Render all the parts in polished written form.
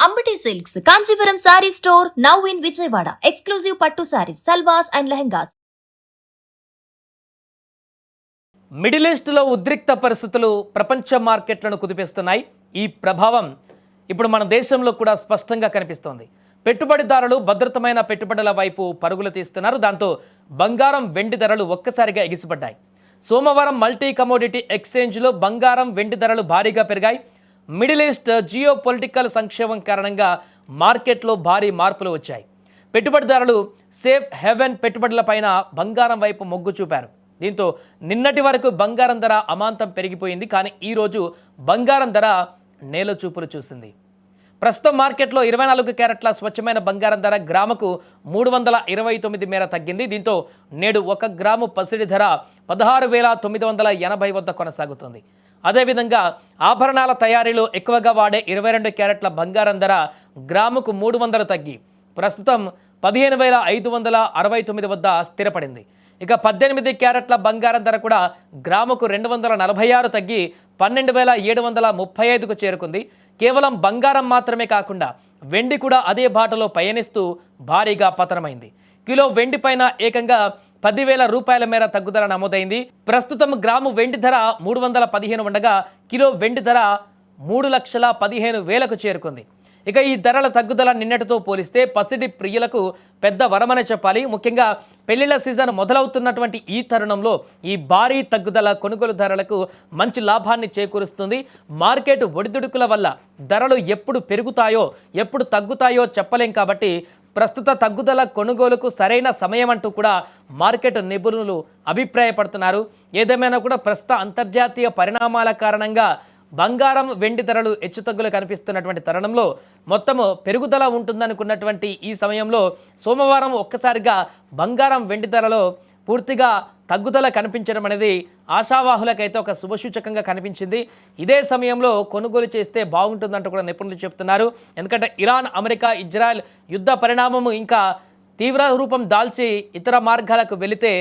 Ambati Silks, Kanchipuram Saree Store, now in Vijayawada. Exclusive Pattu Sarees, Salwars and Lehengas. Middle ఈస్ట్లో ఉద్రిక్త పరిస్థితులు ప్రపంచ మార్కెట్లను కుదిపేస్తున్నాయి. ఈ ప్రభావం ఇప్పుడు మన దేశంలో కూడా స్పష్టంగా కనిపిస్తోంది. పెట్టుబడిదారులు భద్రతమైన పెట్టుబడుల వైపు పరుగులు తీస్తున్నారు. దాంతో బంగారం వెండి ధరలు ఒక్కసారిగా ఎగిసిపడ్డాయి. సోమవారం మల్టీ కమోడిటీ ఎక్స్చేంజ్లో బంగారం వెండి ధరలు భారీగా పెరిగాయి. మిడిల్ ఈస్ట్ జియో పొలిటికల్ సంక్షేమం కారణంగా మార్కెట్లో భారీ మార్పులు వచ్చాయి. పెట్టుబడిదారులు సేఫ్ హెవెన్ పెట్టుబడులపైన బంగారం వైపు మొగ్గు చూపారు. దీంతో నిన్నటి వరకు బంగారం ధర అమాంతం పెరిగిపోయింది. కానీ ఈరోజు బంగారం ధర నేలచూపులు చూసింది. ప్రస్తుతం మార్కెట్లో 24 క్యారెట్ల స్వచ్ఛమైన బంగారం ధర గ్రాముకు 329 మేర తగ్గింది. దీంతో నేడు 1 గ్రాము పసిడి ధర 16,980 వద్ద కొనసాగుతుంది. అదేవిధంగా ఆభరణాల తయారీలో ఎక్కువగా వాడే 22 క్యారెట్ల బంగారం ధర గ్రాముకు 300 తగ్గి ప్రస్తుతం 15,569 వద్ద స్థిరపడింది. ఇక 18 క్యారెట్ల బంగారం ధర కూడా గ్రాముకు 246 తగ్గి 12,735కు చేరుకుంది. కేవలం బంగారం మాత్రమే కాకుండా వెండి కూడా అదే బాటలో పయనిస్తూ భారీగా పతనమైంది. కిలో వెండి పైన ఏకంగా 10,000 రూపాయల మేర తగ్గుదల నమోదైంది. ప్రస్తుతం గ్రాము వెండి ధర 315 ఉండగా కిలో వెండి ధర 3,15,000కు చేరుకుంది. ఇక ఈ ధరల తగ్గుదల నిన్నటితో పోలిస్తే పసిడి ప్రియులకు పెద్ద వరమనే చెప్పాలి. ముఖ్యంగా పెళ్లిళ్ల సీజన్ మొదలవుతున్నటువంటి ఈ తరుణంలో ఈ భారీ తగ్గుదల కొనుగోలు ధరలకు మంచి లాభాన్ని చేకూరుస్తుంది. మార్కెట్ ఒడిదుడుకుల వల్ల ధరలు ఎప్పుడు పెరుగుతాయో ఎప్పుడు తగ్గుతాయో చెప్పలేం. కాబట్టి ప్రస్తుత తగ్గుదల కొనుగోలుకు సరైన సమయం అంటూ కూడా మార్కెట్ నిపుణులు అభిప్రాయపడుతున్నారు. ఏదేమైనా కూడా ప్రస్తుత అంతర్జాతీయ పరిణామాల కారణంగా బంగారం వెండి ధరలు హెచ్చుతగ్గులు కనిపిస్తున్నటువంటి తరుణంలో మొత్తము పెరుగుదల ఉంటుందనుకున్నటువంటి ఈ సమయంలో సోమవారం ఒక్కసారిగా బంగారం వెండి ధరలో పూర్తిగా తగ్గుదల కనిపించడం అనేది ఆశావాహులకైతే ఒక శుభసూచకంగా కనిపించింది. ఇదే సమయంలో కొనుగోలు చేస్తే బాగుంటుందంటూ కూడా నిపుణులు చెప్తున్నారు. ఎందుకంటే ఇరాన్, అమెరికా, ఇజ్రాయెల్ యుద్ధ పరిణామము ఇంకా తీవ్ర రూపం దాల్చి ఇతర మార్గాలకు వెళితే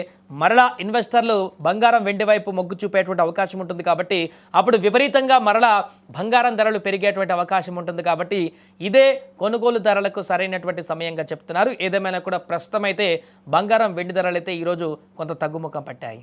మరలా ఇన్వెస్టర్లు బంగారం వెండి వైపు మొగ్గు చూపేటువంటి అవకాశం ఉంటుంది. కాబట్టి అప్పుడు విపరీతంగా మరలా బంగారం ధరలు పెరిగేటువంటి అవకాశం ఉంటుంది. కాబట్టి ఇదే కొనుగోలు ధరలకు సరైనటువంటి సమయంగా చెప్తున్నారు. ఏదేమైనా కూడా ప్రస్తుతం అయితే బంగారం వెండి ధరలు అయితే ఈరోజు కొంత తగ్గుముఖం పట్టాయి.